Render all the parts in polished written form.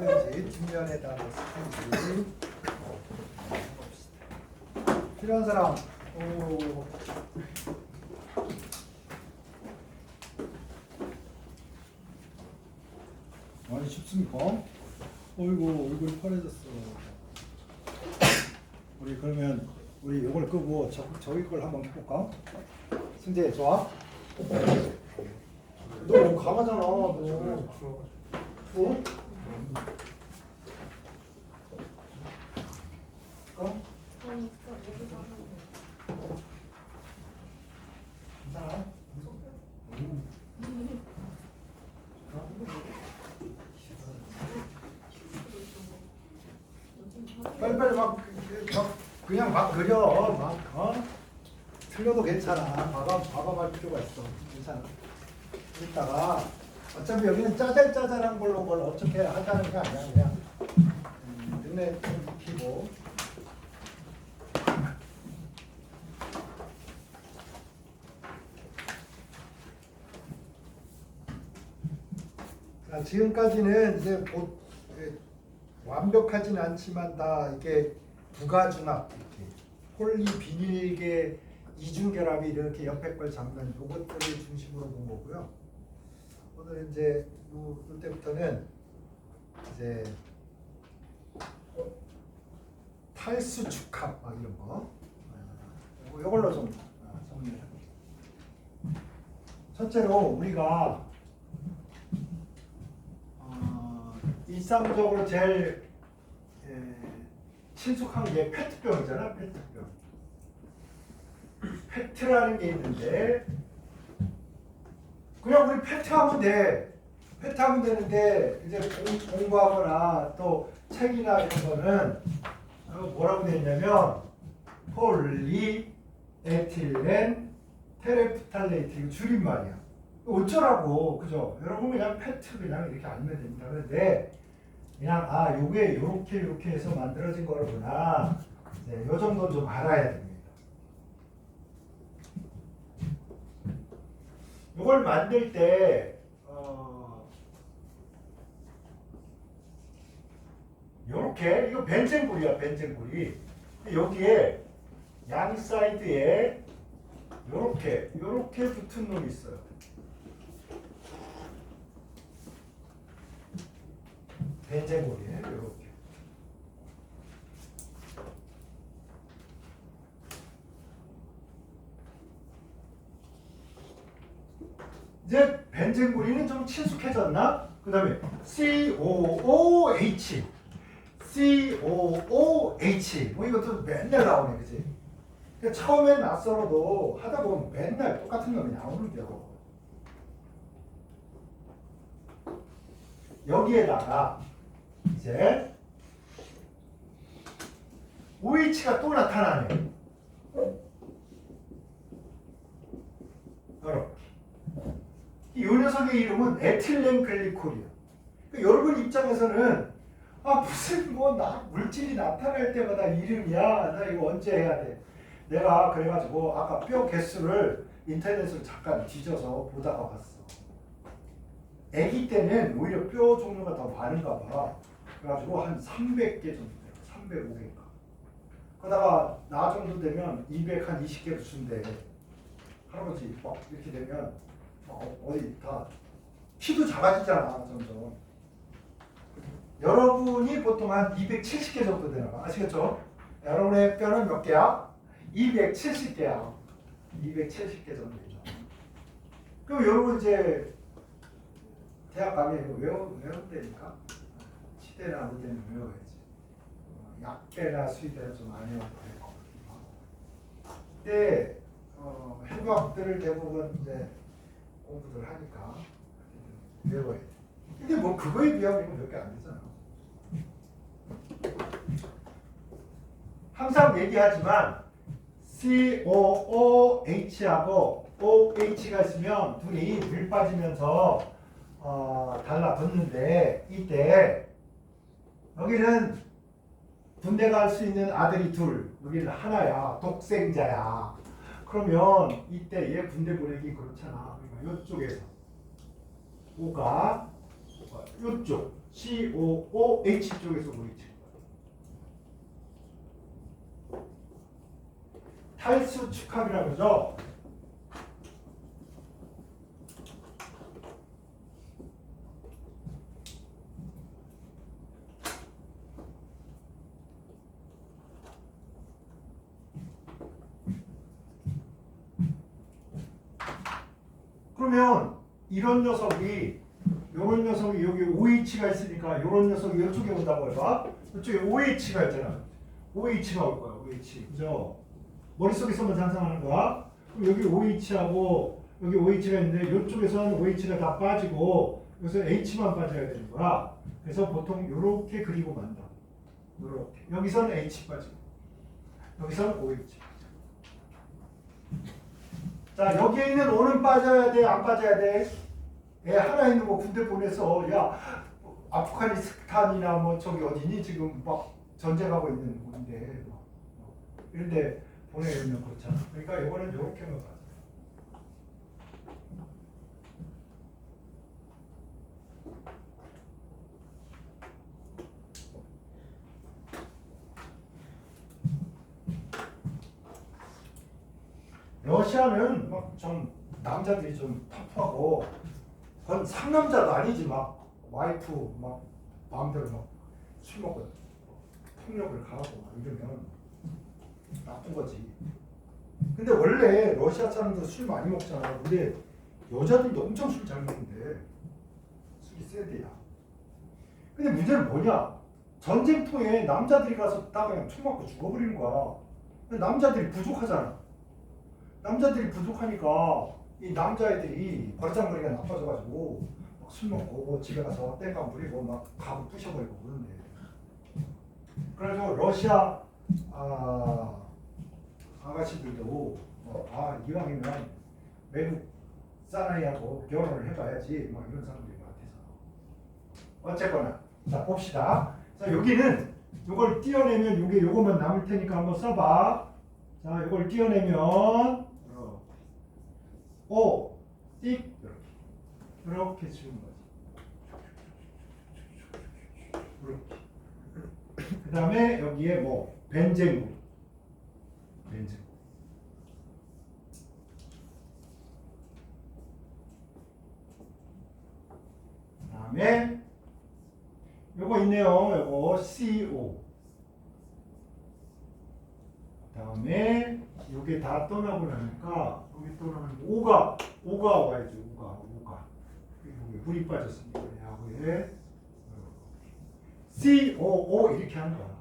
쓰든지 뒷면에다가 쓰든지 봅시다. 필요한 사람. 오. 많이 쉽습니까? 어이구 얼굴이 파래졌어. 우리 그러면 우리 이걸 끄고 저기 걸 한번 해볼까? 승재 좋아? 너 너무 강하잖아. 너. 어? 어? 괜찮아? 빨리빨리 그냥 막 그려. 틀려도 괜찮아. 봐봐할 필요가 있어. 괜찮아. 이따가 어차피 여기는 짜잘짜잘한 걸로 뭘 어떻게 하자는 게 아니야. 그냥 눈에 좀 익히고. 자, 지금까지는 이제 완벽하진 않지만 다 이게 부가중압, 이렇게 폴리비닐계 이중결합이 이렇게 옆에 걸 잡는 이것들을 중심으로 본 거고요. 오늘 이제 이때부터는 이제 탈수 축합 막 이런 거 이걸로 좀 정리해 볼게요. 첫째로 우리가 일상적으로 제일 친숙한 게 페트병이잖아. 페트병. 페트라는 게 있는데 그냥 우리 페트하면 돼. 페트하면 되는데 이제 공부하거나 또 책이나 이런 거는 뭐라고 되어 있냐면 폴리에틸렌 테레프탈레이트 이거 줄임말이야. 어쩌라고 그죠? 여러분 그냥 페트 그냥 이렇게 알면 됩니다. 그런데 그냥 요게 요렇게 해서 만들어진 거구나. 네, 요 정도는 좀 알아야 됩니다. 요걸 만들 때 요렇게 이거 벤젠굴이야. 벤젠굴이 여기에 양 사이드에 요렇게 붙은 놈이 있어요. 벤젠굴이에요. 이렇게. 이제 벤젠굴이는 좀 친숙해졌나? 그 다음에 COOH 뭐 이것도 맨날 나오네. 그치? 그러니까 처음엔 낯설어도 하다 보면 맨날 똑같은 놈이 나오는데요. 여기에다가 이제 OH가 또 나타나네. 이렇게. 이 녀석의 이름은 에틸렌 글리콜이야. 그러니까 여러분 입장에서는 무슨 물질이 나타날 때마다 이름이야. 나 이거 언제 해야 돼? 내가 그래가지고 아까 뼈 개수를 인터넷으로 잠깐 뒤져서 보다가 봤어. 아기 때는 오히려 뼈 종류가 더 많은가 봐. 그래가지고 한 300개 정도 돼요. 305개인가. 그러다가 나 정도 되면 220개로 준대. 할아버지 막 이렇게 되면 어디 다 키도 작아지잖아 점점. 여러분이 보통 한 270개 정도 되나 봐. 아시겠죠? 여러분의 뼈는 몇 개야? 270개야. 270개 정도 되죠. 그럼 여러분 이제 대학 가면 외운다니까. 치대나 우대는 외워야지. 약대나 수의대는 좀 안 외워도 될 것 같기도 하고. 그때 해부학들을 대부분 이제 공부들 하니까 외워야 돼. 근데 뭐 그거에 비하면 몇 개 안 되잖아. 항상 얘기하지만 COOH하고 OH가 있으면 둘이 물 빠지면서 달라붙는데 이때 여기는 군대 갈 수 있는 아들이 둘, 여기는 하나야. 독생자야. 그러면 이때 얘 군대 보내기 그렇잖아. 그러니까 이쪽에서 O가 이쪽 COOH 쪽에서 OH. 탈수 축합이라고 그러죠. 그러면 이런 녀석이 요런 녀석이 여기 OH가 있으니까 요런 녀석이 이쪽에 온다고 해봐. 이쪽에 OH가 있잖아. OH가 올 거야. OH. 그죠? 머릿속에서만 상상하는 거야. 그럼 여기 OH하고 여기 OH가 있는데 이쪽에서는 OH가 다 빠지고 여기서 H만 빠져야 되는 거야. 그래서 보통 요렇게 그리고 만다. 요렇게. 여기서는 H 빠지고 여기서는 OH. 자, 여기에 있는 O는 빠져야 돼? 안 빠져야 돼? 애 하나 있는 거 군대 보내서 야 아프가니스탄이나 뭐 저기 어디니 지금 막 전쟁하고 있는 건데 이런데 보내면 그렇잖아. 그러니까 이거는 이렇게만 봐. 러시아는 막 좀 남자들이 좀 터프하고 그건 상남자도 아니지 막 와이프 막 마음대로 막 술 먹고 폭력을 가하고 막 이러면 나쁜 거지. 근데 원래 러시아 사람들 술 많이 먹잖아. 근데 여자들도 엄청 술 잘 먹는데 술이 세대야. 근데 문제는 뭐냐? 전쟁터에 남자들이 가서 다 그냥 총 맞고 죽어버리는 거야. 근데 남자들이 부족하잖아. 남자들이 부족하니까 이 남자애들이 버르장머리가 나빠져가지고 막 술 먹고 뭐 집에 가서 땡깡 부리고 막 가구 부셔버리고 그러는데. 그래서 러시아 아가씨들도 이왕이면 외국 사나이하고 결혼을 해봐야지 막 이런 사람들이 많대서. 어쨌거나 자 봅시다. 자 여기는 요걸 띄어내면 요거만 남을 테니까 한번 써봐. 자 요걸 띄어내면 오, 띡 이렇게 지운 거지. 이렇게. 그 다음에 여기에 뭐 벤젠구. 그 다음에 요거 있네요. 요거 CO. 그 다음에 요게 다 떠나고 나니까 여기 떠나는 오가 와야죠. 오가. 여기 물이 빠졌으니까 야구에 COO 이렇게 하는 거야.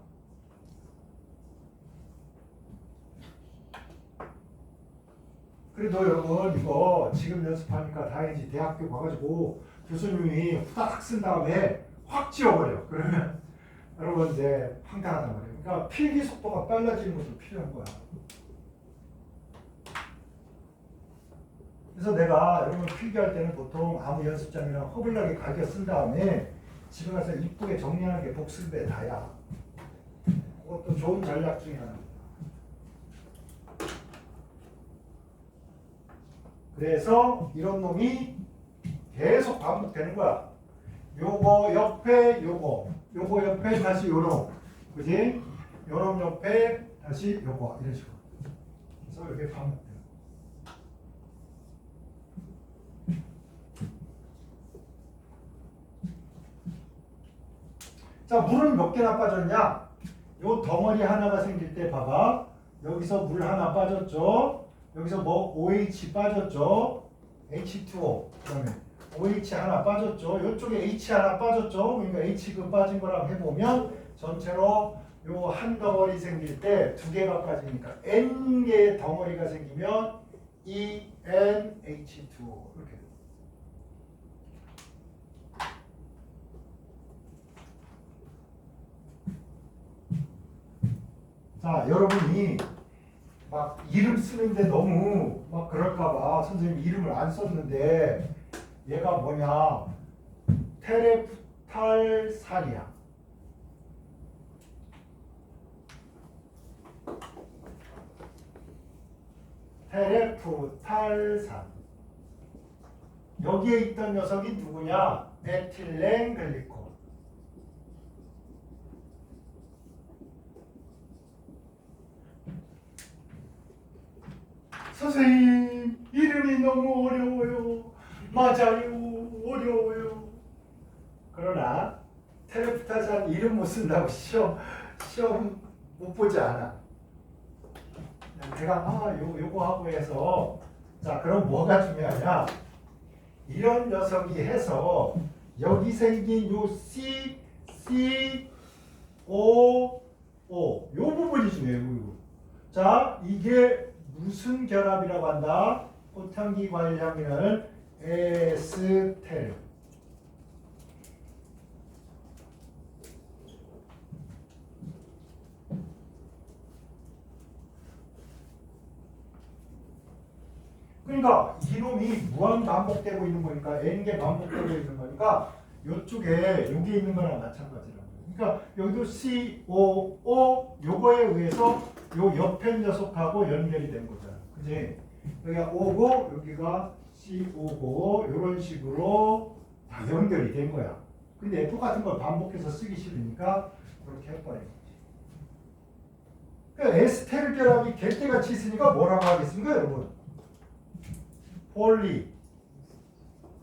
그래도 여러분 이거 지금 연습하니까 다행이지. 대학교 가가지고 교수님이 후다닥 쓴 다음에 확 지워버려. 그러면 여러분 이제 황당하단 말이에요. 그러니까 필기 속도가 빨라지는 것도 필요한 거야. 그래서 내가 여러분 필기할 때는 보통 아무 연습장이랑 허블나게 가겨 쓴 다음에 집에 가서 이쁘게 정리하게 복습에 다야. 그것도 좋은 전략 중에 하나입니다. 그래서 이런 놈이 계속 반복되는 거야. 요거 옆에 요거 옆에 다시 요놈, 그지? 요놈 옆에 다시 요거 이런 식으로. 그래서 이렇게 반복돼. 자, 물은 몇 개나 빠졌냐? 요 덩어리 하나가 생길 때 봐봐. 여기서 물 하나 빠졌죠. 여기서 뭐 OH 빠졌죠. H2O. 그다음에 OH 하나 빠졌죠. 이쪽에 H 하나 빠졌죠. 그러니까 H 그 빠진 거랑 해보면 전체로 요 한 덩어리 생길 때 두 개가 빠지니까 N 개의 덩어리가 생기면 EnH2O 이렇게. 자, 여러분이 막 이름 쓰는데 너무 막 그럴까봐 선생님 이름을 안 썼는데 얘가 뭐냐? 테레프탈산이야. 테레프탈산. 여기에 있던 녀석이 누구냐? 에틸렌 글리콜. 선생님 이름이 너무 어려워요. 맞아요, 어려워요. 그러나 테레프탈산 이름 못 쓴다고 시험 못 보지 않아. 제가 요거 하고 해서 자 그럼 뭐가 중요하냐? 이런 녀석이 해서 여기 생긴 요 COO 요 부분이 중요해요. 자 이게 무슨 결합이라고 한다? 꽃향기 과일향기는 에스테르. 그러니까 이놈이 무한 반복되고 있는 거니까 n개 반복되고 있는 거니까 이쪽에 여기 있는 거랑 마찬가지라고. 그러니까 여기도 COO 요거에 의해서 요 옆에 녀석하고 연결이 된 거잖아. 그지? 여기가 O고 여기가 CO고 이런 식으로 다 연결이 된 거야. 근데 똑같은 걸 반복해서 쓰기 싫으니까 그렇게 해버린 거지. 그러니까 에스테르 결합이 개떼같이 있으니까 뭐라고 하겠습니까, 여러분?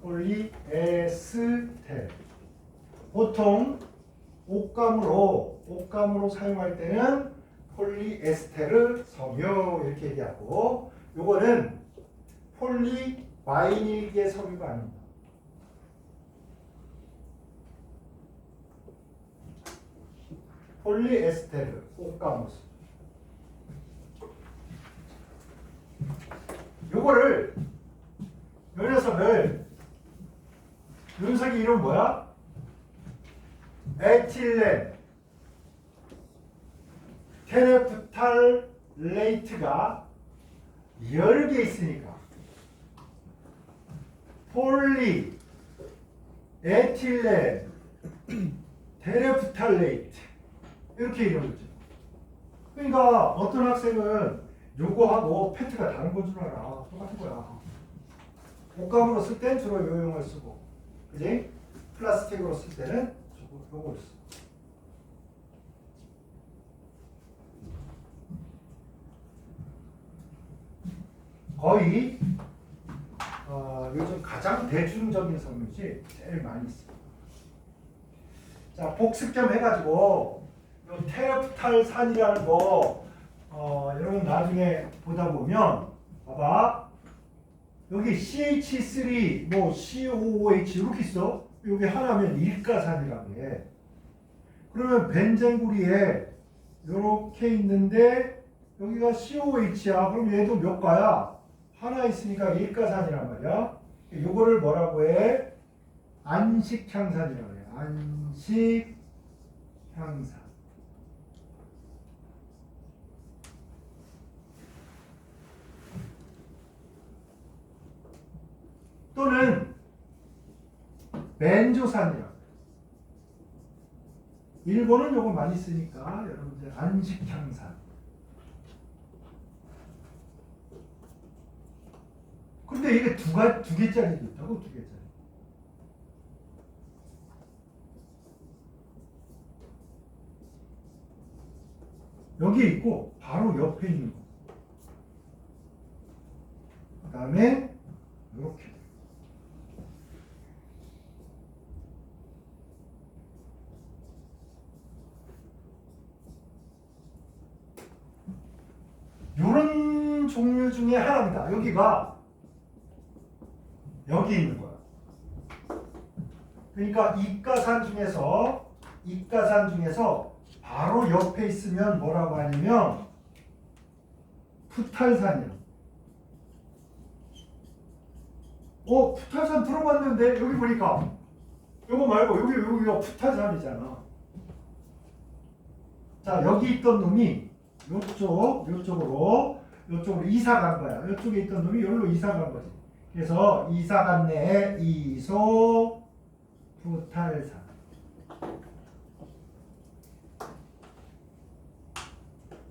폴리에스테르. 보통 옷감으로 사용할 때는 폴리에스테르 섬유 이렇게 얘기하고, 요거는 폴리바이닐계 섬유가 아닙니다. 폴리에스테르 옷감으로. 요거를 이 녀석을 이 녀석의 이름 뭐야? 에틸렌 테레프탈레이트가 여러 개 있으니까 폴리 에틸렌 테레프탈레이트 이렇게 이름을 줘. 그러니까 어떤 학생은 요거하고 페트가 다른 건 줄 알아. 똑같은 거야. 옷감으로 쓸 땐 주로 요용을 쓰고, 그지? 플라스틱으로 쓸 때는 요거를 쓰고. 거의 요즘 가장 대중적인 섬유지 제일 많이 씁니다. 자, 복습 좀 해가지고 요 테레프탈산이라는 거 여러분 나중에 보다 보면 봐봐. 여기 CH3, 뭐 COOH 이렇게 있어. 여기 하나면 일가산이라고 해. 그러면 벤젠구리에 이렇게 있는데 여기가 COH야. 그럼 얘도 몇 가야? 하나 있으니까 일가산이란 말이야. 요거를 뭐라고 해? 안식향산이라고 해. 안식향산. 또는 벤조산이라고. 일본은 요거 많이 쓰니까 여러분들 안식향산. 근데 이게 두 개짜리도 있다고, 두 개짜리. 여기 있고 바로 옆에 있는 거. 그 다음에 이렇게. 이런 종류 중에 하나입니다. 여기가 여기 있는 거야. 그러니까 입가산 중에서 바로 옆에 있으면 뭐라고 하냐면 푸탈산이야. 푸탈산 들어봤는데 여기 보니까 이거 말고 여기가 푸탈산이잖아. 자, 여기 있던 놈이 요쪽으로 이사 간 거야. 요쪽에 있던 놈이 여기로 이사 간 거지. 그래서 이사 갔네. 이소 푸탈산.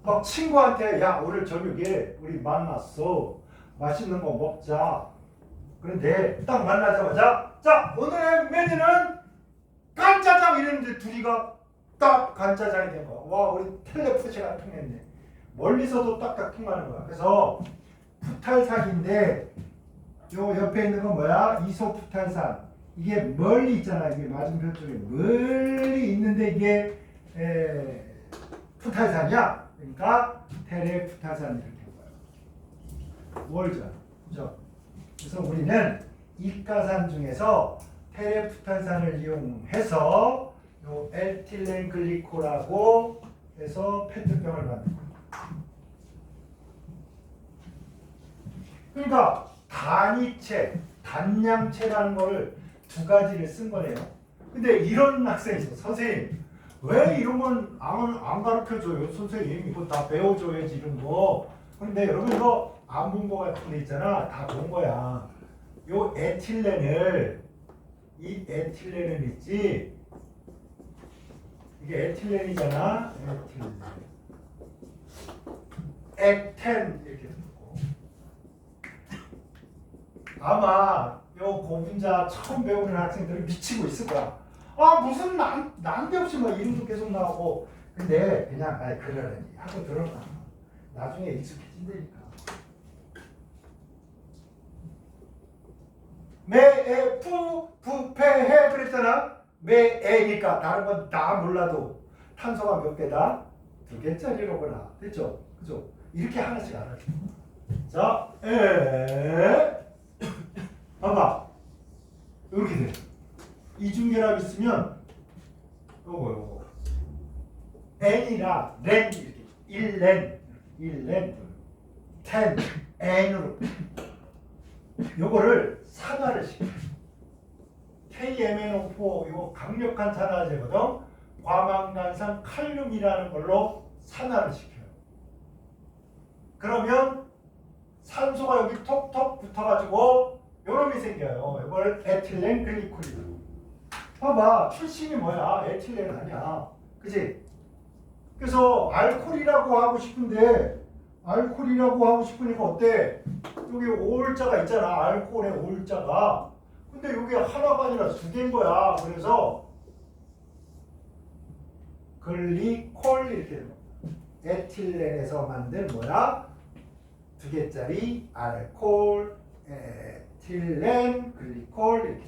막 친구한테 야 오늘 저녁에 우리 만났어. 맛있는 거 먹자. 그런데 딱 만나자마자 자 오늘의 메뉴는 간짜장 이랬는데 둘이가 딱 간짜장이 된 거야. 와 우리 텔레포시가 통했네. 멀리서도 딱딱 통하는 거야. 그래서 푸탈산인데 요 옆에 있는 건 뭐야? 이소푸탈산. 이게 멀리 있잖아. 이게 맞은편 쪽에 멀리 있는데 이게 푸탈산이야. 그러니까 테레푸탈산 이렇게 보여요. 월전. 그죠? 그래서 우리는 이가산 중에서 테레푸탈산을 이용해서 요 에틸렌 글리콜하고 해서 페트병을 만든 거예요. 그러니까 단위체, 단량체라는 거를 두 가지를 쓴 거네요. 근데 이런 학생이 있어. 선생님, 왜 이런 건 안 가르쳐줘요? 선생님, 이거 다 배워줘야지, 이런 거. 근데 여러분, 이거 안 본 거 같은 데 있잖아. 다 본 거야. 요 에틸렌을, 이 에틸렌을 있지? 이게 에틸렌이잖아. 에틸렌. 액텐, 이렇게. 아마 요 고분자 처음 배우는 학생들은 미치고 있을 거야. 아 무슨 난데없이 막 이름도 계속 나오고. 근데 그냥 그러려니 하고 들어가. 나중에 익숙해진다니까. 매에 부패해 그랬잖아. 매에니까 다른 건 다 몰라도 탄소가 몇 개다? 2개짜리로구나. 됐죠? 그죠? 이렇게 하나씩 알아줘. 자, 봐봐. 이렇게 돼. 이중결합 있으면 요거 n이라 렌 이렇게 1렌 10 n으로 요거를 산화를 시켜요. KMnO4 이거 강력한 산화제거든. 과망간산 칼륨이라는 걸로 산화를 시켜요. 그러면 산소가 여기 톡톡 붙어가지고 요놈이 생겨요. 이걸 에틸렌 글리콜이라고. 봐봐, 출신이 뭐야? 에틸렌 아니야. 그치? 그래서 알코올이라고 하고 싶은데 알코올이라고 하고 싶으니까 어때? 여기 오일자가 있잖아. 알코올의 오일자가. 근데 여기 하나가 아니라 2개인 거야. 그래서 글리콜 이렇게 에틸렌에서 만든 뭐야? 2개짜리 알코올 에틸렌 글리콜 이렇게.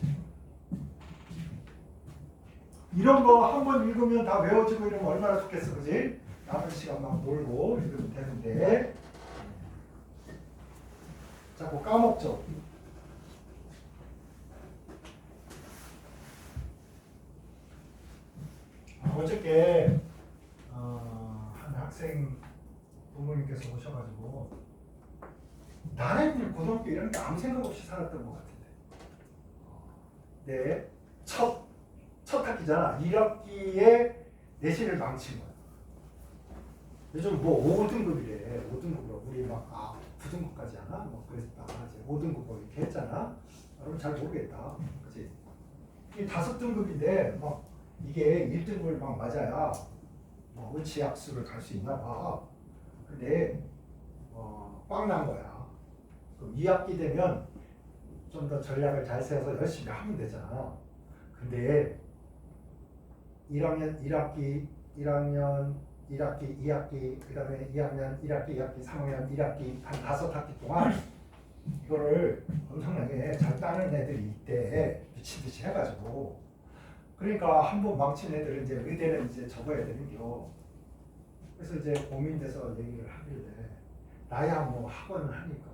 이런 거 한번 읽으면 다 외워지고 이러면 얼마나 좋겠어, 그지? 남은 시간 막 놀고 이러면 되는데 자꾸 까먹죠. 어저께 한 학생 부모님께서 오셔가지고 나는 고등학교 이런 게 아무 생각 없이 살았던 것 같은데 네, 첫 학기잖아. 1학기에 내신을 망친 거야. 요즘 뭐 5등급이래. 5등급이라고. 우리 막 9등급까지 하나? 뭐 그랬다. 5등급 뭐 이렇게 했잖아. 여러분 잘 모르겠다. 그치? 이게 5등급인데 막 이게 1등급을 막 맞아야 뭐 의치학습을 갈 수 있나 봐. 근데 꽉 난 거야. 그럼 2학기 되면 좀 더 전략을 잘 세워서 열심히 하면 되잖아. 근데 1학년 1학기, 1학년 1학기, 2학기, 그 다음에 2학년 1학기, 2학기, 3학년 1학기 한 5학기 동안 이거를 엄청나게 잘 따는 애들이 있대. 미친듯이 해가지고. 그러니까 한 번 망친 애들은 이제 의대는 이제 접어야 되는겨. 그래서 이제 고민돼서 얘기를 하길래 나야 뭐 학원을 하니까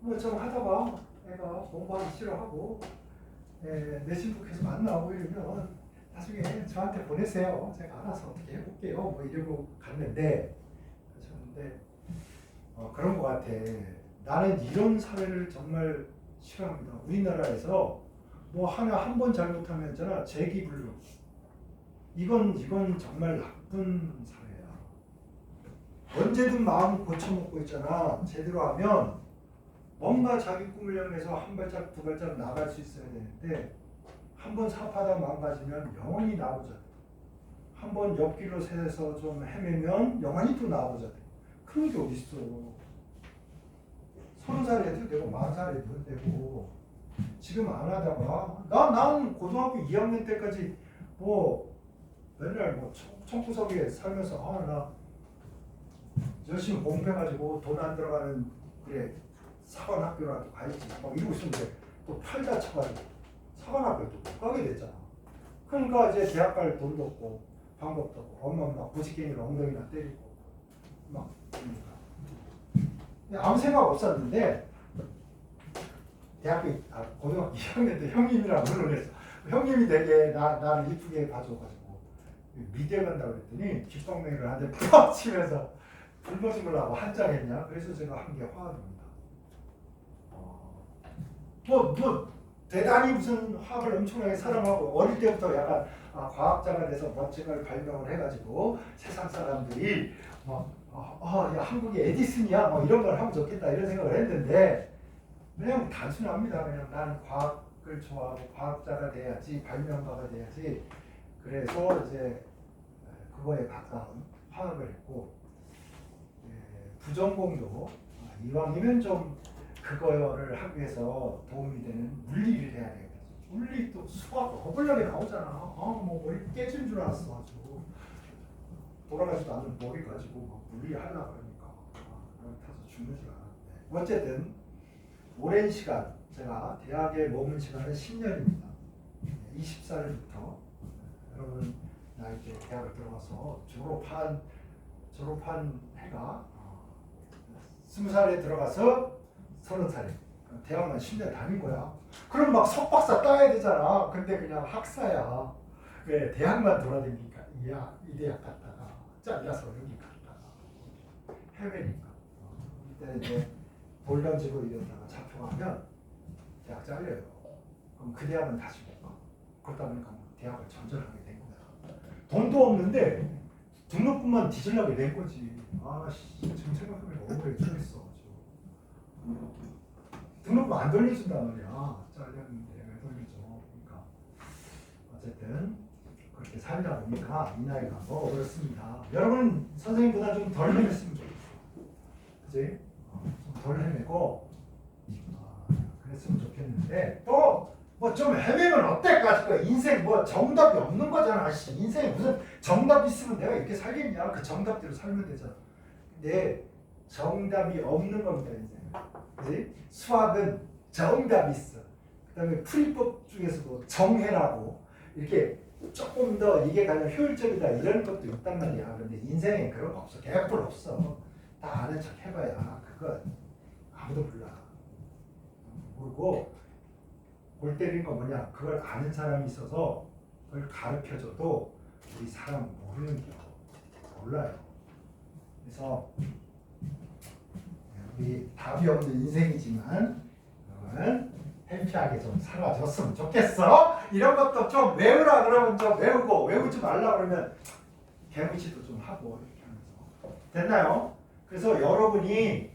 뭐 좀 하다가 애가 공부하기 싫어하고 내신북에서 만나고 이러면 나중에 저한테 보내세요. 제가 알아서 어떻게 해볼게요. 뭐 이러고 갔는데 그런데 그런 것 같아. 나는 이런 사회를 정말 싫어합니다. 우리나라에서 뭐 하나 한 번 잘못하면 있잖아 재기불능. 이건 정말 나쁜 사회야. 언제든 마음 고쳐먹고 있잖아. 제대로 하면 뭔가 자기 꿈을 향해서 한 발짝 두 발짝 나갈 수 있어야 되는데 한 번 사업하다 망가지면 영원히 나오자. 한 번 옆길로 새서 좀 헤매면 영원히 또 나오자. 그런 게 어딨어. 30살 해도 되고 40살 해도 되고 지금 안 하다가 난 고등학교 2학년 때까지 뭐 맨날 뭐 청구석에 살면서 나 열심히 공부해가지고 돈 안 들어가는 그래 사관학교라도 가야지 막 이러고 있었는데 또 팔 다쳐가지고 사관학교를 또 못 가게 됐잖아. 그러니까 이제 대학 갈 돈도 없고 방법도 없고 엄마 막 무지개미로 엉덩이나 때리고 막 그러니까 아무 생각 없었는데 대학교 고등학교 2학년 때 형님이랑 논을 했어. 형님이 되게 나를 이쁘게 봐줘가지고 미대 간다고 그랬더니 귓방맹이를 한 대 팍 치면서 불법심을 하고 한장했냐? 그래서 제가 한 게 화가 납니다. 뭐 대단히 무슨 화학을 엄청나게 사랑하고 어릴 때부터 약간 과학자가 돼서 멋진 걸 발명을 해가지고 세상 사람들이 야 한국이 에디슨이야 뭐 이런 걸 하면 좋겠다 이런 생각을 했는데 그냥 단순합니다. 그냥 나는 과학을 좋아하고 과학자가 돼야지 발명가가 돼야지 그래서 이제 그거에 가까운 화학을 했고 부전공도 이왕이면 좀 그거를 하기 위해서 도움이 되는 물리를 해야 되겠다. 물리 또 수학 어글하게 나오잖아. 뭐 머리 깨진 줄 알았어 아주. 돌아가지도 않는 머리 가지고 막 물리 하려고 그러니까 타서 죽는 줄 알았는데 어쨌든 오랜 시간 제가 대학에 머문 시간은 10년입니다. 20살부터 여러분 나 이제 대학을 들어가서 졸업한 해가 20살에 들어가서 30살에 대학만 10년 다닌 거야. 그럼 막 석박사 따야 되잖아. 근데 그냥 학사야. 왜 대학만 돌아다니니까 이 대학 갔다가 잘려서 여기 갔다가 해외니까. 이때 이제 돌 던지고 이러다가 잡혀가면 대학 잘려요. 그럼 그 대학은 다시 못 가. 그러다 보니까 대학을 전전하게 된 거야. 돈도 없는데 등록금만 뒤질라게 된 거지. 지금 생각하면 억울해 죽겠어. 등록금 안 돌려준단 말이야. 잘렸는데 왜 돌려줘. 그러니까 어쨌든 그렇게 살다 보니까 이 나이가 뭐 그렇습니다. 여러분 선생님보다 좀 덜 헤맸으면 좋겠어. 그치? 좀 덜 헤매고 그랬으면 좋겠는데 또 뭐 좀 헤매면 어때까지 인생 뭐 정답이 없는 거잖아. 인생에 무슨 정답이 있으면 내가 이렇게 살겠냐. 그 정답대로 살면 되잖아. 근데 정답이 없는 겁니다. 인생. 그치? 수학은 정답이 있어. 그 다음에 풀이법 중에서도 정해라고 이렇게 조금 더 이게 가장 효율적이다 이런 것도 있단 말이야. 그런데 인생에 그런 거 없어. 개뿔 없어. 다 아는 척 해봐야 그거 아무도 몰라. 모르고 골 때리는 거 뭐냐. 그걸 아는 사람이 있어서 그걸 가르쳐줘도 우리 사람 모르는 게 몰라요. 그래서 우리 답이 없는 인생이지만 해피하게 좀 살아줬으면 좋겠어. 이런 것도 좀 외우라 그러면 좀 외우고 외우지 말라 그러면 개무치도 좀 하고 이렇게 하면서 됐나요? 그래서 여러분이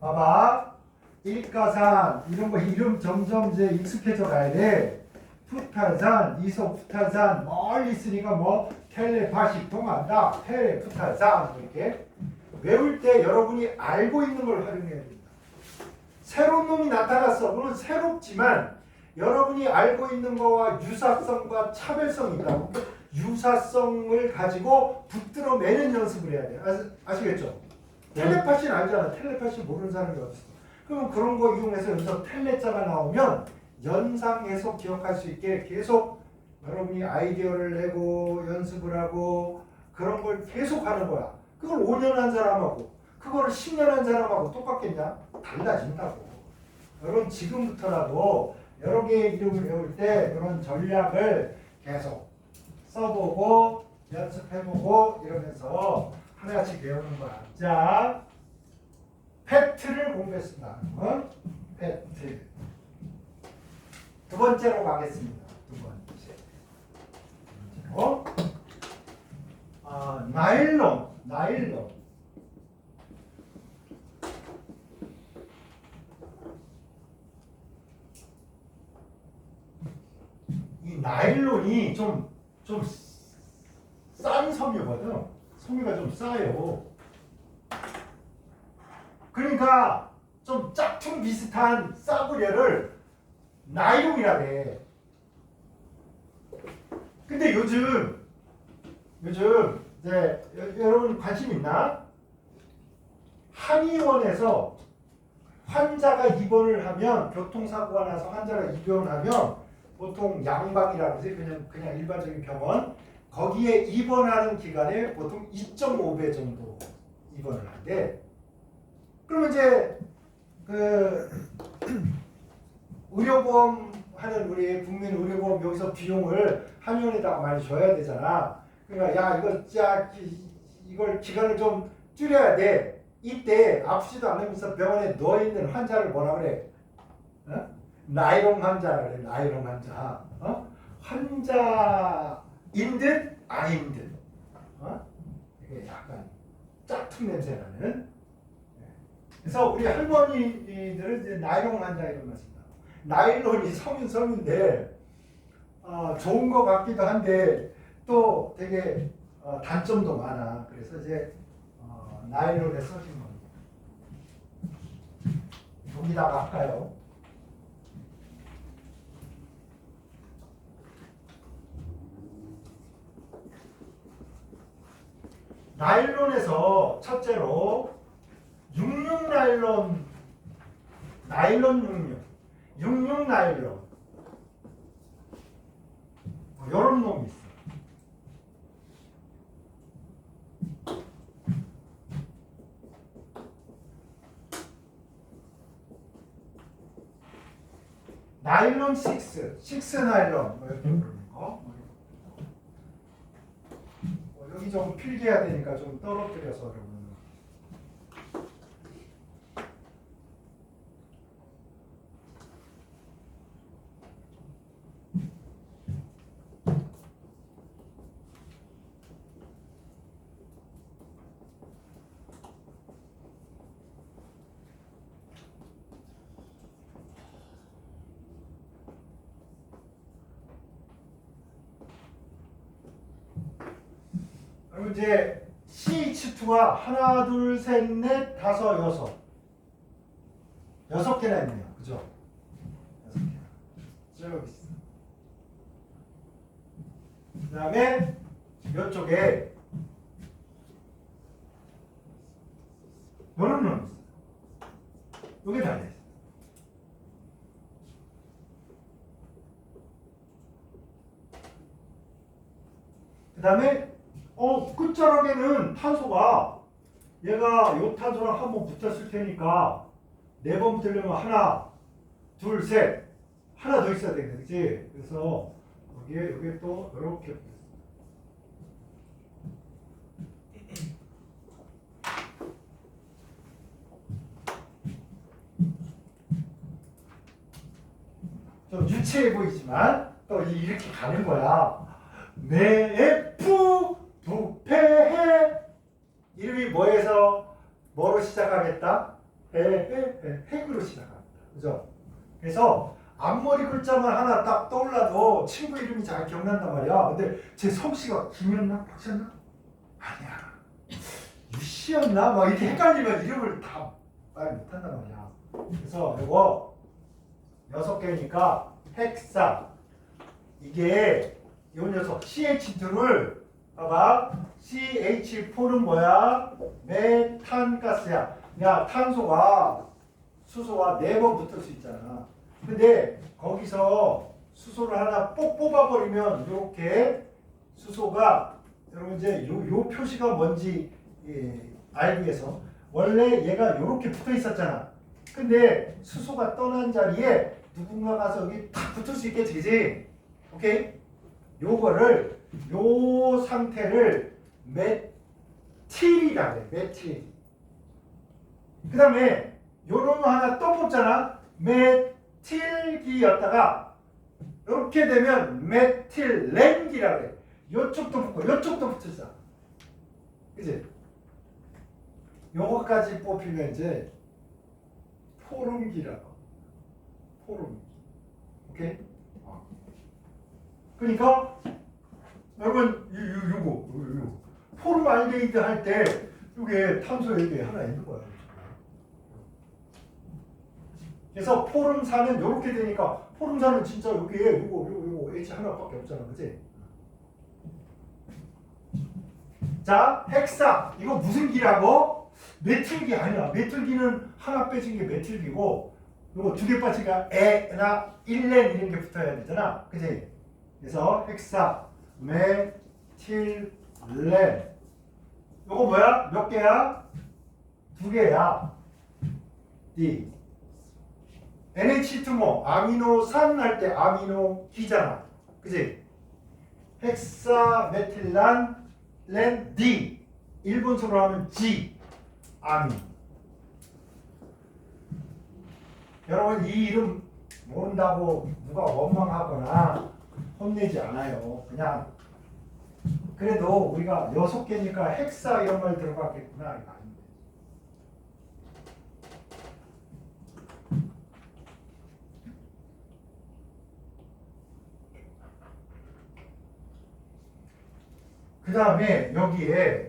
봐봐 일가산 이런 거 이름 점점 이제 익숙해져 가야 돼. 푸탄산, 이소푸탄산 멀리 있으니까 뭐 텔레파시 통한다. 텔레푸탄산 이렇게 외울 때 여러분이 알고 있는 걸 활용해야 됩니다. 새로운 놈이 나타났어. 그건 새롭지만 여러분이 알고 있는 거와 유사성과 차별성이 있다고. 유사성을 가지고 붙들어 매는 연습을 해야 돼요. 아시겠죠? 텔레파시는 알잖아. 텔레파시 모르는 사람이 어딨어. 그럼 그런 거 이용해서 여기서 텔레자가 나오면 연상해서 기억할 수 있게 계속 여러분이 아이디어를 내고 연습을 하고 그런 걸 계속 하는 거야. 그걸 5년 한 사람하고 그거를 10년 한 사람하고 똑같겠냐? 달라진다고. 여러분 지금부터라도 여러 개의 이름을 외울 때 그런 전략을 계속 써보고 연습해보고 이러면서 하나씩 배우는 거야. 자, 팩트를 공부했습니다. 팩트. 두 번째로 가겠습니다. 두 번째. 나일론. 이 나일론이 좀 싼 섬유거든. 섬유가 좀 싸요. 그러니까 좀 짝퉁 비슷한 싸구려를 나일론이라 그래. 근데 요즘 이제 여러분 관심 있나? 한의원에서 환자가 입원을 하면 교통사고가 나서 환자가 입원을 하면 보통 양방이라고 해서 그냥 일반적인 병원 거기에 입원하는 기간에 보통 2.5배 정도 입원을 하는데 그러면 이제 그 의료보험 하는 우리 국민 의료보험 여기서 비용을 한의원에다가 많이 줘야 되잖아. 그러니까 야 이걸 기간을 좀 줄여야 돼. 이때 아프지도 않으면서 병원에 누워 있는 환자를 뭐라 그래? 어? 나이롱 환자라 그래. 나이롱 환자. 환자인 듯 아닌 듯. 이게 약간 짝퉁 냄새 나는. 그래서 우리 할머니들은 이제 나이롱 환자 이런 말씀. 나일론이 섬인데 좋은 것 같기도 한데 또 되게 단점도 많아. 그래서 이제 나일론에 써진 겁니다. 여기다가 할까요? 나일론에서 첫째로 66 나일론 66 나일론 이런 놈이 있어. 나일론 6 나일론 이렇게 부르는 거. 여기 좀 필기해야 되니까 좀 떨어뜨려서 여러분. 그럼 이제 CH2가 하나, 둘, 셋, 넷, 다섯, 여섯 개나 있네요. 그죠? 6개나. 쭉 있어. 그 다음에 이쪽에 요런 놈 있어. 요게 달려있어. 그 다음에 끝자락에는 탄소가 얘가 요 탄소랑 한번 붙었을 테니까 4번 붙으려면 하나, 둘, 셋 하나 더 있어야 되겠네. 그치? 그래서 여기에 또 이렇게 붙었어. 좀 유치해 보이지만 또 이렇게 가는 거야. 매프 부패해 이름이 뭐로 시작하겠다? 핵으로 시작합니다. 그죠? 그래서 앞머리 글자만 하나 딱 떠올라도 친구 이름이 잘 기억난단 말이야. 근데 제 성씨가 김이었나? 박씨였나? 아니야. 유씨였나? 막 이렇게 헷갈리면 이름을 다 말 못한단 말이야. 그래서 이거 6개니까 핵사 이게 이 녀석 CH2를 봐봐. CH4는 뭐야? 메탄가스야. 야, 탄소가 수소와 4번 붙을 수 있잖아. 근데 거기서 수소를 하나 뽁 뽑아버리면 이렇게 수소가 여러분 이제 요 표시가 뭔지 알기 위해서 원래 얘가 이렇게 붙어 있었잖아. 근데 수소가 떠난 자리에 누군가 가서 여기 탁 붙을 수 있겠지, 그지? 오케이? 요거를 요 상태를 메틸이라 그래. 메틸. 그 다음에 요런 거 하나 또 뽑잖아. 메틸기였다가 이렇게 되면 메틸렌기라 그래. 요쪽도 붙고 요쪽도 붙었어. 그치? 요거까지 뽑히면 이제 포름기라고. 포름기. 오케이? 그러니까 여러분 요거 포름알데히드 할 때 이게 탄소 이게 하나 있는 거야. 그래서 포름산은 이렇게 되니까 포름산은 진짜 여기에 요거 H 하나밖에 없잖아, 그치? 자, 핵사 이거 무슨 기라고? 메틸기 아니야. 메틸기는 하나 빼진 게 메틸기고, 요거 두 개 빠진 게 에나 일렌 이런 게 붙어야 되잖아. 그지? 그래서 헥사, 메틸렌. 요거 뭐야? 몇 개야? 두 개야. D. NH2 뭐 아미노산 할 때 아미노기잖아. 그지? 헥사 메틸란 렌 D. 일본식으로 하면 G. 아미. 여러분 이 이름 모른다고 누가 원망하거나 혼내지 않아요. 그냥 그래도 우리가 6개니까 헥사 이런 말 들어갔겠구나. 이거 아닌데. 그 다음에 여기에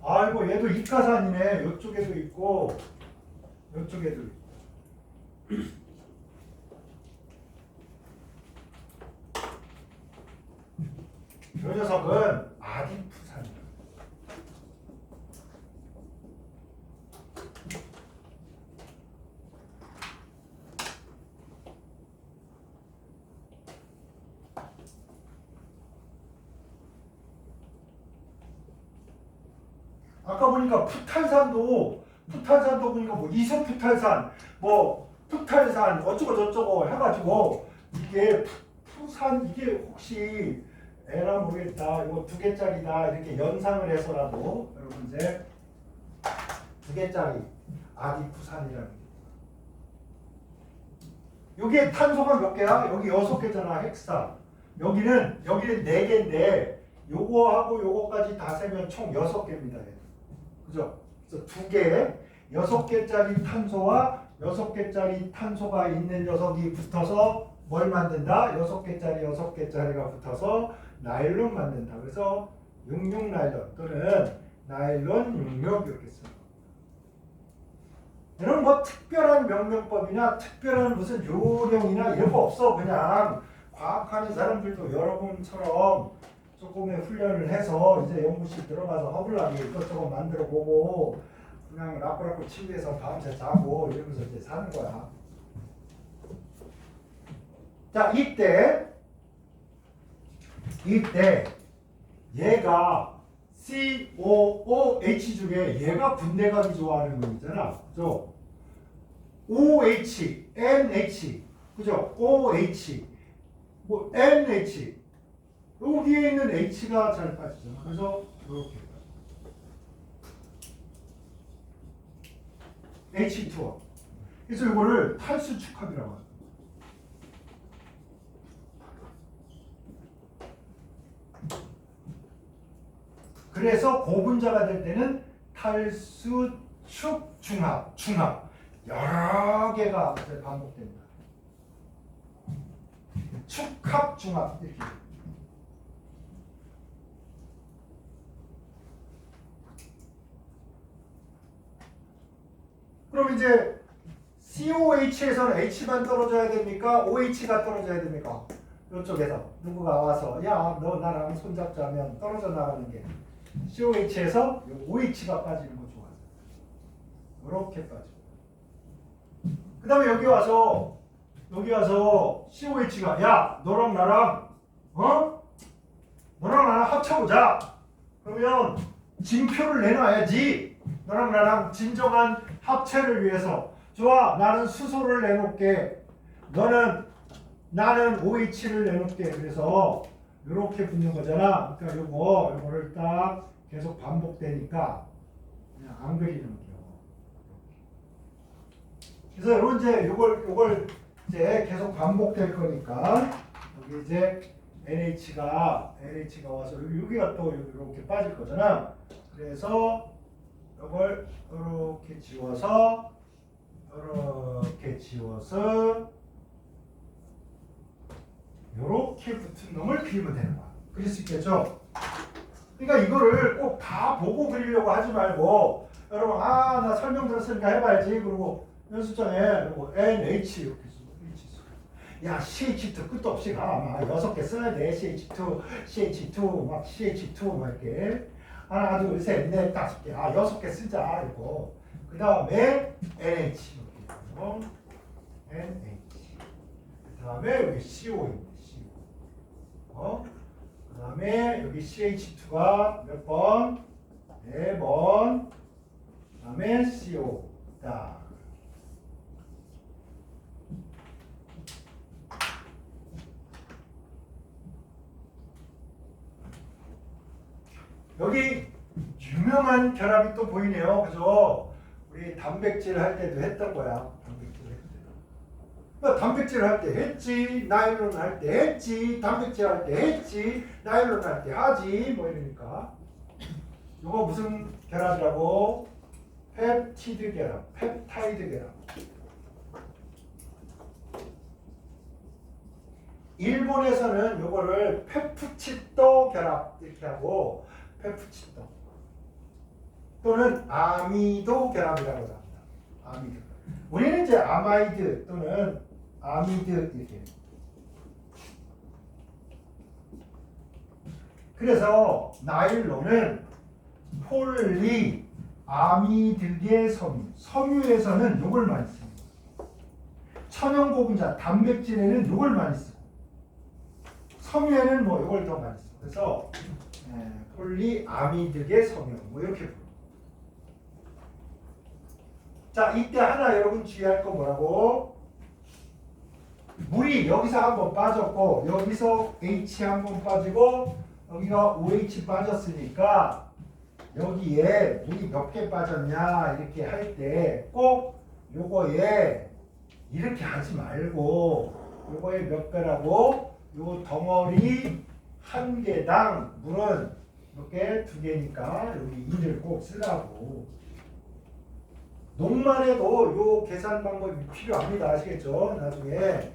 아이고 얘도 이가산이네. 이쪽에도 있고 이쪽에도 있고. 이 녀석은 아디푸산이야. 아까 보니까 푸탈산도 보니까 뭐 이소푸탈산, 뭐 푸탈산 어쩌고 저쩌고 해가지고 이게 푸산 이게 혹시 에라 모르겠다. 이거 두 개짜리다 이렇게 연상을 해서라도 여러분 이제 두 개짜리 아디푸산이라는 게. 여기에 탄소가 몇 개야? 여기 6개잖아. 헥사. 여기는 4개인데 요거하고 요거까지 다 세면 총 6개입니다. 그죠? 그래서 2개, 6개짜리 탄소와 6개짜리 탄소가 있는 녀석이 붙어서 뭘 만든다? 6개짜리가 붙어서 나일론 만든다. 그래서 66 나일론 또는 나일론 66 이렇게 쓰는 거. 이런 뭐 특별한 명명법이나 특별한 무슨 요령이나 이런 거 없어. 그냥 과학하는 사람들도 여러분처럼 조금의 훈련을 해서 이제 연구실 들어가서 허블나게 이것저것 만들어 보고 그냥 라꾸라꾸 침대에서 밤새 자고 이러면서 이제 사는 거야. 자, 이때 얘가 COOH 중에 얘가 분대가기 좋아하는 놈이잖아. 그죠? OH, NH, 그죠? OH, 뭐 NH 여기에 있는 H가 잘 빠지잖아. 그래서 이렇게 H2O. 그래서 이거를 탈수축합이라고 합니다. 그래서 고분자가 될 때는 탈수축 중합 여러 개가 반복됩니다. 축합 중합 이렇게. 그럼 이제 COH에서는 H만 떨어져야 됩니까? OH가 떨어져야 됩니까? 이쪽에서 누구가 와서 야, 너 나랑 손잡자면 떨어져 나가는 게 COH에서 OH가 빠지는 거 좋아요. 이렇게 빠지고. 그 다음에 여기 와서 COH가 야, 너랑 나랑 합쳐보자. 그러면 징표를 내놔야지. 너랑 나랑 진정한 합체를 위해서. 좋아, 나는 수소를 내놓게. 나는 OH를 내놓게. 그래서 이렇게 붙는 거잖아. 그러니까 요거를 딱 계속 반복되니까 그냥 안 그리는 거죠. 그래서 여러분 이제 요걸 이제 계속 반복될 거니까 여기 이제 NH가 와서 여기가 또 이렇게 빠질 거잖아. 그래서 이걸 이렇게 지워서 이렇게 이렇게 붙은 놈을 그리면 되는 거야. 그릴 수 있겠죠? 그러니까 이거를 꼭 다 보고 그리려고 하지 말고 여러분 나 설명 들었으니까 해봐야지. 그리고 연습장에 그리고 NH 이렇게 쓰고 야 CH2 끝도 없이 가. 막 6개 써야 돼. CH2, CH2, 막 CH2 막 이렇게 하나, 둘, 셋, 넷, 5개. 6개 쓰자 이거. 그 다음에 NH 이렇게 NH. 그 다음에 여기 CO 있네. CO. 그 다음에 여기 CH2가 몇 번? 4번. 그 다음에 CO. 딱. 여기 유명한 결합이 또 보이네요. 그죠? 우리 단백질 할 때도 했던 거야. 단백질 할 때. 단백질 할 때 했지. 나일론 할 때 했지. 단백질 할 때 했지. 나일론 할 때 하지. 뭐 이러니까. 이거 무슨 결합이라고? 펩티드 결합. 펩타이드 결합. 일본에서는 이거를 페프치도 결합 이렇게 하고 페프치도 또는 아미도 결합이라고 합니다. 아미도. 우리는 이제 아마이드 또는 아미드 이렇게. 그래서 나일론은 폴리 아미드계 섬유. 섬유에서는 이걸 많이 씁니다. 천연고분자 단백질에는 이걸 많이 쓰고 섬유에는 뭐 이걸 더 많이 쓰고 그래서 폴리아미드계 섬유 뭐 이렇게 부릅니다. 자 이때 하나 여러분 주의할 거 뭐라고? 물이 여기서 한번 빠졌고 여기서 H 한번 빠지고 여기가 OH 빠졌으니까 여기에 물이 몇 개 빠졌냐 이렇게 할 때 꼭 요거에 이렇게 하지 말고 요거에 몇 개라고 요 덩어리 한 개당 물은 몇 개? 2개니까 여기 2를 꼭 쓰라고. 녹만 해도 요 계산 방법이 필요합니다. 아시겠죠? 나중에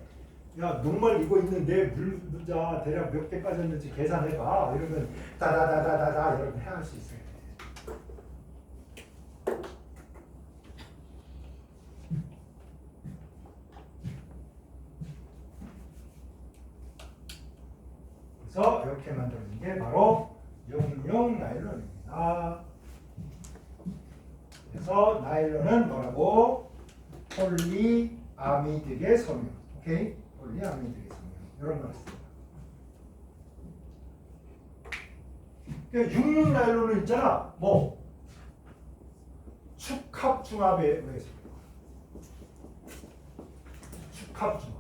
야 녹말 이거 있는데 물자 대략 몇 개 빠졌는지 계산해봐. 이러면 다다다다다다 여러분 해야 할 수 있어요. 그래서 이렇게 만들어진 게 바로 용융 나일론입니다. 그래서 나일론은 뭐라고? 폴리아미드계 섬유. 오케이? 폴리아미드계 섬유. 이런 거 있습니다. 육륜 나일론은 있잖아. 뭐 축합중합에 의해서. 축합중합.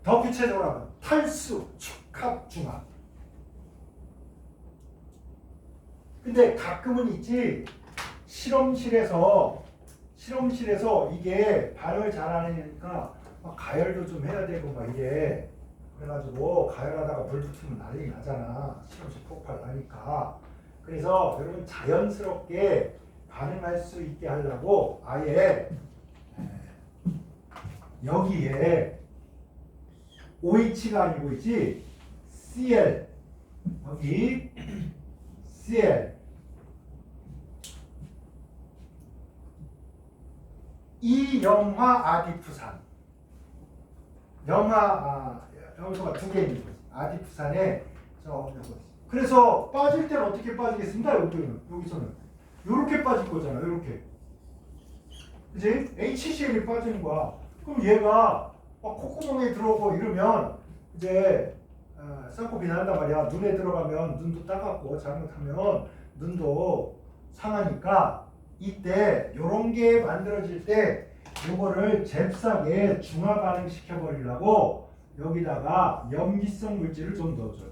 더 구체적으로 하면 탈수 축합중합. 근데 가끔은 있지 실험실에서 이게 발열 잘하니까 가열도 좀 해야 되고 막 이게 그래가지고 가열하다가 불 붙으면 난리 나잖아. 실험실 폭발 나니까. 그래서 여러분 자연스럽게 반응할 수 있게 하려고 아예 여기에 OH가 아니고 있지 Cl 여기 Cl 이염화 아디푸산 염소가 2개 있는 거지. 아디푸산에 그래서 빠질 때는 어떻게 빠지겠습니까? 여기서는 이렇게 빠질 거잖아. 이렇게 그치? HCl이 빠지는 거야. 그럼 얘가 콧구멍에 들어오고 이러면 이제 쌍꺼비 난단 말이야. 눈에 들어가면 눈도 따갑고 잘못하면 눈도 상하니까 이때 요런 게 만들어질 때 요거를 잽싸게 중화 반응 시켜버리려고 여기다가 염기성 물질을 좀 넣어줘요.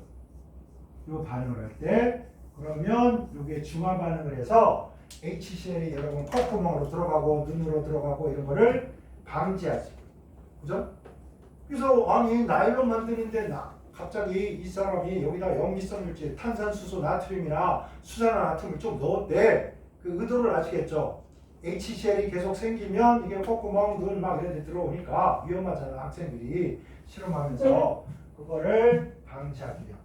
요 반응을 할 때 그러면 요게 중화 반응을 해서 HCl이 여러분 콧구멍으로 들어가고 눈으로 들어가고 이런 거를 방지할 수 있어요. 그죠? 그래서 아니 나일론 만드는데 갑자기 이 사람이 여기다 염기성 물질 탄산수소 나트륨이나 수산화나트륨을 좀 넣었대. 그 의도를 아시겠죠? HCl이 계속 생기면 이게 콧구멍, 눈 막 이런 데 들어오니까 위험하잖아. 학생들이 실험하면서 그거를 방지하기 위한.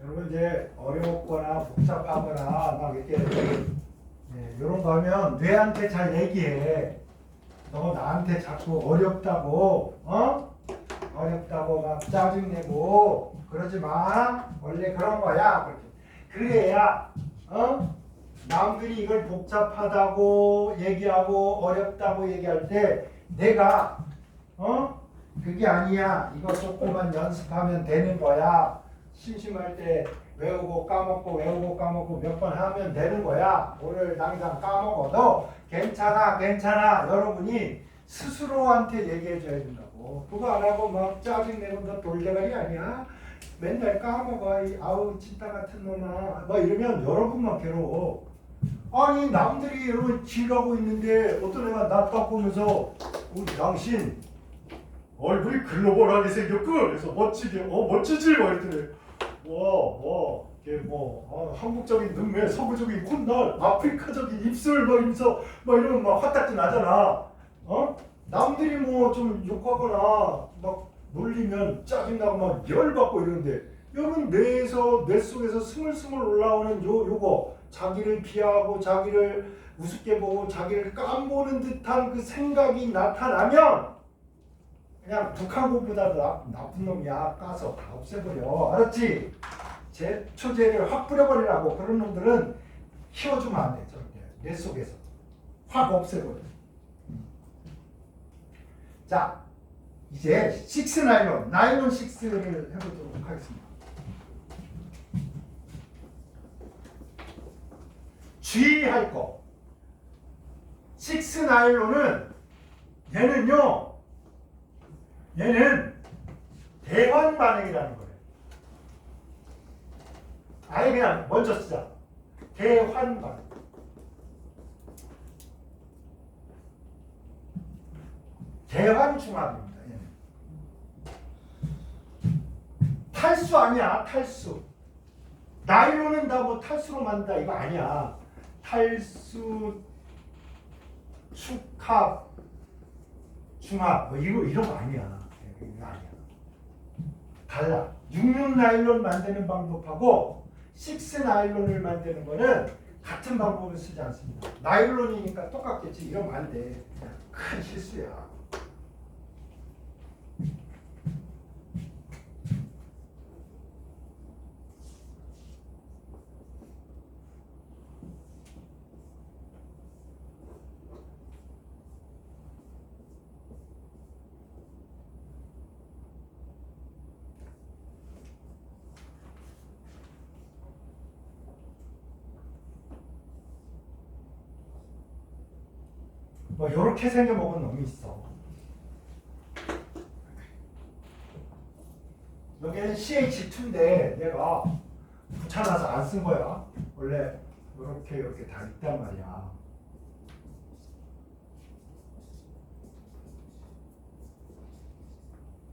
여러분 이제 어렵거나 복잡하거나 막 이렇게 이런 거 하면 뇌한테 잘 얘기해. 너 나한테 자꾸 어렵다고 어렵다고 막 짜증내고 그러지 마. 원래 그런 거야. 그렇게. 그래야 남들이 이걸 복잡하다고 얘기하고 어렵다고 얘기할 때 내가 그게 아니야. 이거 조금만 연습하면 되는 거야. 심심할 때 외우고 까먹고 외우고 까먹고 몇 번 하면 되는 거야. 오늘 당장 까먹어도 괜찮아 괜찮아. 여러분이 스스로한테 얘기해 줘야 된다고. 그거 안 하고 막 짜증내고 너 돌대가리 아니야? 맨날 까먹어. 아우 찐따 같은 놈아. 막 이러면 여러분만 괴로워. 아니 남들이 여러분 지라고 있는데 어떤 애가 나 딱 보면서 당신 얼굴이 글로벌하게 생겼고 그래서 멋지게 멋지지 막 이랬더니 이게 한국적인 눈매, 서구적인 콧날, 아프리카적인 입술 막 이러면서 막 이러면 막 화딱지 나잖아. 남들이 뭐 좀 욕하거나 막 놀리면 짜증나고 막 열받고 이러는데 여러분 뇌 속에서 스물스물 올라오는 요거 자기를 비하하고 자기를 우습게 보고 자기를 깜보는 듯한 그 생각이 나타나면 그냥 북한국보다도 나쁜 놈이야. 까서 다 없애버려. 알았지? 제초제를 확 뿌려버리라고. 그런 놈들은 키워주면 안 돼. 절대. 뇌 속에서. 확 없애버려. 자, 이제 6 나일론 6를 해보도록 하겠습니다. 주의할 거. 6 나일론은 얘는 대환 반응이라는 거예요. 아예 그냥 먼저 쓰자. 대환 반응. 대환 중합입니다. 얘는. 탈수 아니야. 탈수. 나일론은 다 뭐 탈수로 만든다 이거 아니야. 탈수, 축합, 중합 뭐 이런 거 아니야. 이거 아니야. 달라. 66 나일론 만드는 방법하고 6 나일론을 만드는 거는 같은 방법을 쓰지 않습니다. 나일론이니까 똑같겠지. 이러면 안 돼. 큰 실수야. 뭐 이렇게 생겨먹은 놈이 있어. 여기는 CH2인데 내가 귀찮아서 안 쓴 거야. 원래 이렇게 다 있단 말이야.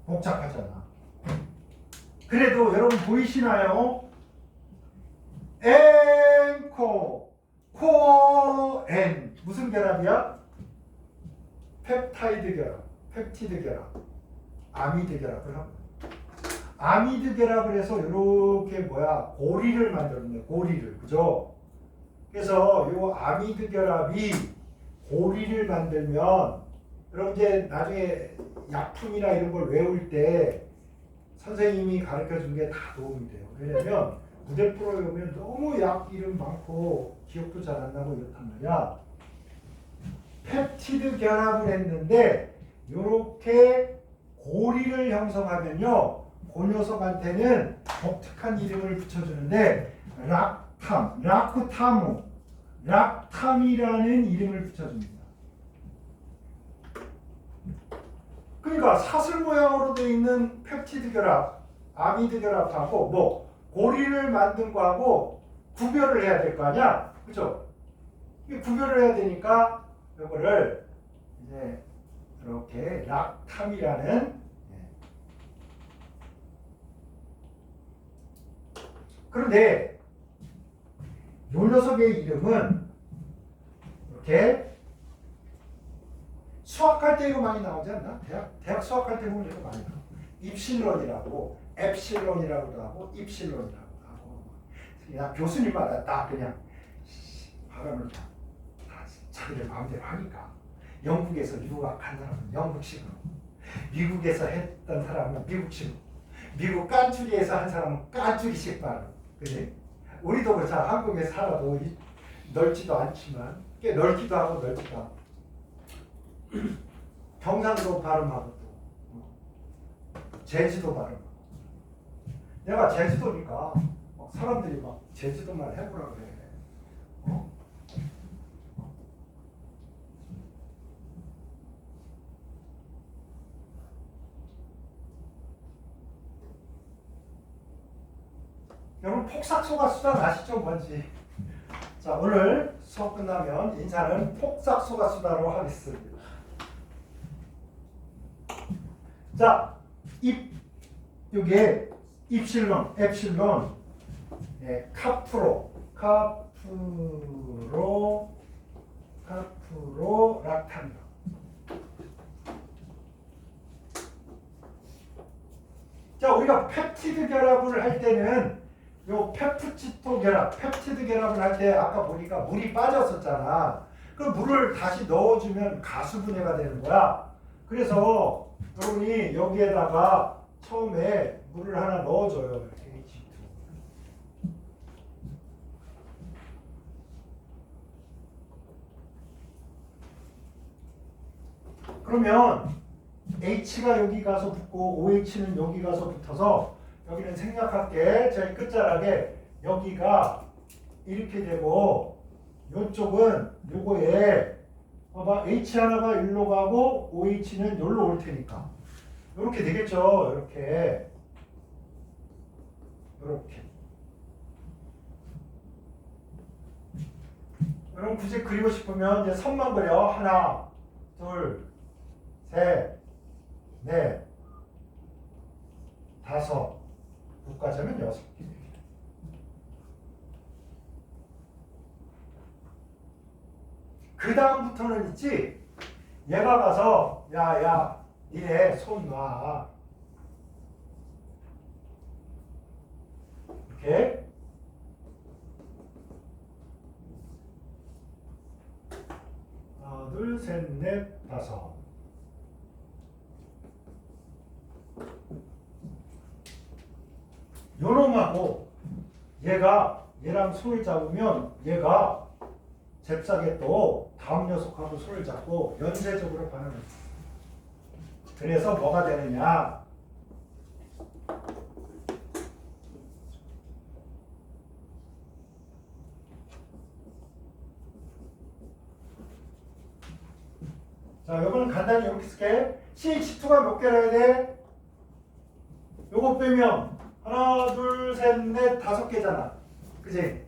복잡하잖아. 그래도 여러분 보이시나요? N코, 코엔 무슨 결합이야? 펩타이드 결합, 펩티드 결합, 아미드 결합을 하고 아미드 결합을 해서 이렇게 고리를 만들었네. 고리를. 그죠? 그래서 요 아미드 결합이 고리를 만들면 여러분 이제 나중에 약품이나 이런 걸 외울 때 선생님이 가르쳐 준 게 다 도움이 돼요. 왜냐면 무대 프로에 오면 너무 약 이름 많고 기억도 잘 안 나고 이렇단 말이야. 펩티드 결합을 했는데 이렇게 고리를 형성하면요. 그 녀석한테는 독특한 이름을 붙여주는데 락탐이라는 이름을 붙여줍니다. 그러니까 사슬 모양으로 되어 있는 펩티드 결합, 아미드 결합하고 뭐 고리를 만든 거하고 구별을 해야 될 거 아니야, 그죠? 이 구별을 해야 되니까 이거를 이제 이렇게 락탐이라는 그런데 이 녀석의 이름은 이렇게 수학할 때 이거 많이 나오지 않나? 대학 수학할 때 보면 이거 많이 나와. 입실론이라고, 엡실론이라고도 하고, 입실론이라고 하고. 그냥 교수님마다 딱 그냥 발음을 다 자기들 마음대로 하니까. 영국에서 유학한 사람은 영국식으로, 미국에서 했던 사람은 미국식으로, 미국 깐추리에서 한 사람은 깐추리식 발음. 그지? 우리도 그렇잖아. 한국에 살아도 넓지도 않지만 꽤 넓기도 하고 넓지도 않고 경상도 발음하고 또 제주도 발음하고 내가 제주도니까 사람들이 막 제주도 말 해보라 그래. 여러분 폭삭소가수단 아시죠? 뭔지. 자, 오늘 수업 끝나면 인사는 폭삭소가수다로 하겠습니다. 자, 요게 입실론, 엡실론, 카프로, 락탄다. 자, 우리가 펩티드 결합을 할 때는 요 페프치토 결합, 펩티드 결합을 할 때 아까 보니까 물이 빠졌었잖아. 그 물을 다시 넣어주면 가수분해가 되는 거야. 그래서 여러분이 여기에다가 처음에 물을 하나 넣어줘요. 이렇게 H2. 그러면 H가 여기 가서 붙고 OH는 여기 가서 붙어서 여기는 생략할게. 제일 끝자락에 여기가 이렇게 되고 이쪽은 요거에 봐봐 H 하나가 일로 가고 OH는 여기로 올 테니까 이렇게 되겠죠. 이렇게 여러분 굳이 그리고 싶으면 이제 선만 그려. 하나, 둘, 셋, 넷, 다섯, 9까지 하면 6개. 그 다음부터는 있지. 얘가 가서 야야 니네 손 놔. 이렇게 하나 둘 셋 넷 다섯. 요놈하고 얘랑 손을 잡으면 얘가 잽싸게 또 다음 녀석하고 손을 잡고 연쇄적으로 반응을 해요. 그래서 뭐가 되느냐? 자, 요거는 간단히 이렇게 쓸게. CH2가 몇 개라 해야 돼? 요거 빼면 하나, 둘, 셋, 넷, 5개잖아. 그지? 네.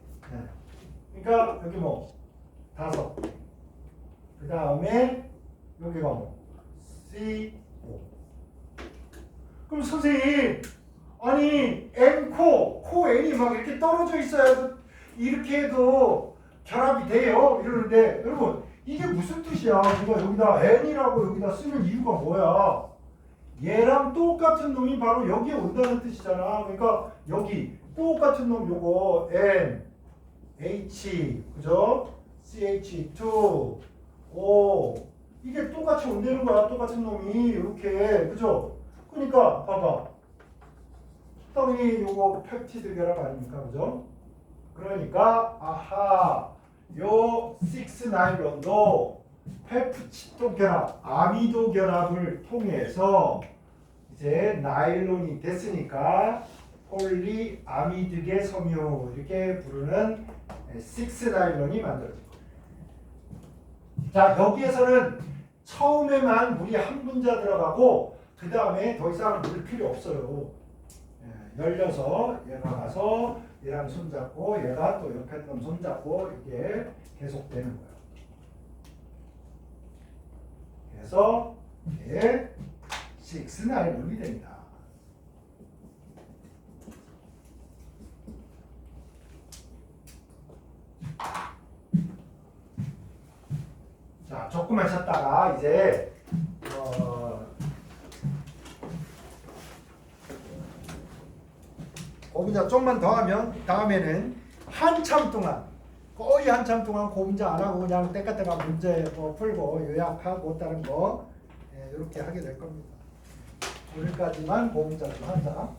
그러니까 여기 뭐 5. 그 다음에 여기가 뭐 C5. 그럼 선생님, 아니 코 N이 막 이렇게 떨어져 있어야 이렇게 해도 결합이 돼요. 이러는데 여러분 이게 무슨 뜻이야? 누가 여기다 N이라고 여기다 쓰는 이유가 뭐야? 얘랑 똑같은 놈이 바로 여기에 온다는 뜻이잖아. 그러니까 여기 똑같은 놈 요거 N, H, 그죠? CH2, O 이게 똑같이 온다는 거야. 똑같은 놈이 이렇게, 그죠? 그러니까 봐봐. 당연히 요거 펩티드 결합 아닙니까? 그죠? 그러니까 아하 요 6나일론도 페프치토 결합, 아미도 결합을 통해서 이제 나일론이 됐으니까 폴리아미드계 섬유 이렇게 부르는 6나일론이 만들어진 거예요. 자, 여기에서는 처음에만 물이 한 분자 들어가고 그 다음에 더 이상 물 필요 없어요. 열려서 얘가 가서 얘랑 손잡고 얘가 또 옆에 놈 손잡고 이게 계속 되는 거예요. 그래서 이게 6 나일론이 됩니다. 자, 조금만 쉬었다가 이제 고분자 좀만 더 하면 다음에는 한참 동안 거의 한참 동안 고분자 안 하고 그냥 때까때까 문제 풀고 요약하고 다른 거 이렇게 하게 될 겁니다. 오늘까지만 고분자 좀 하자.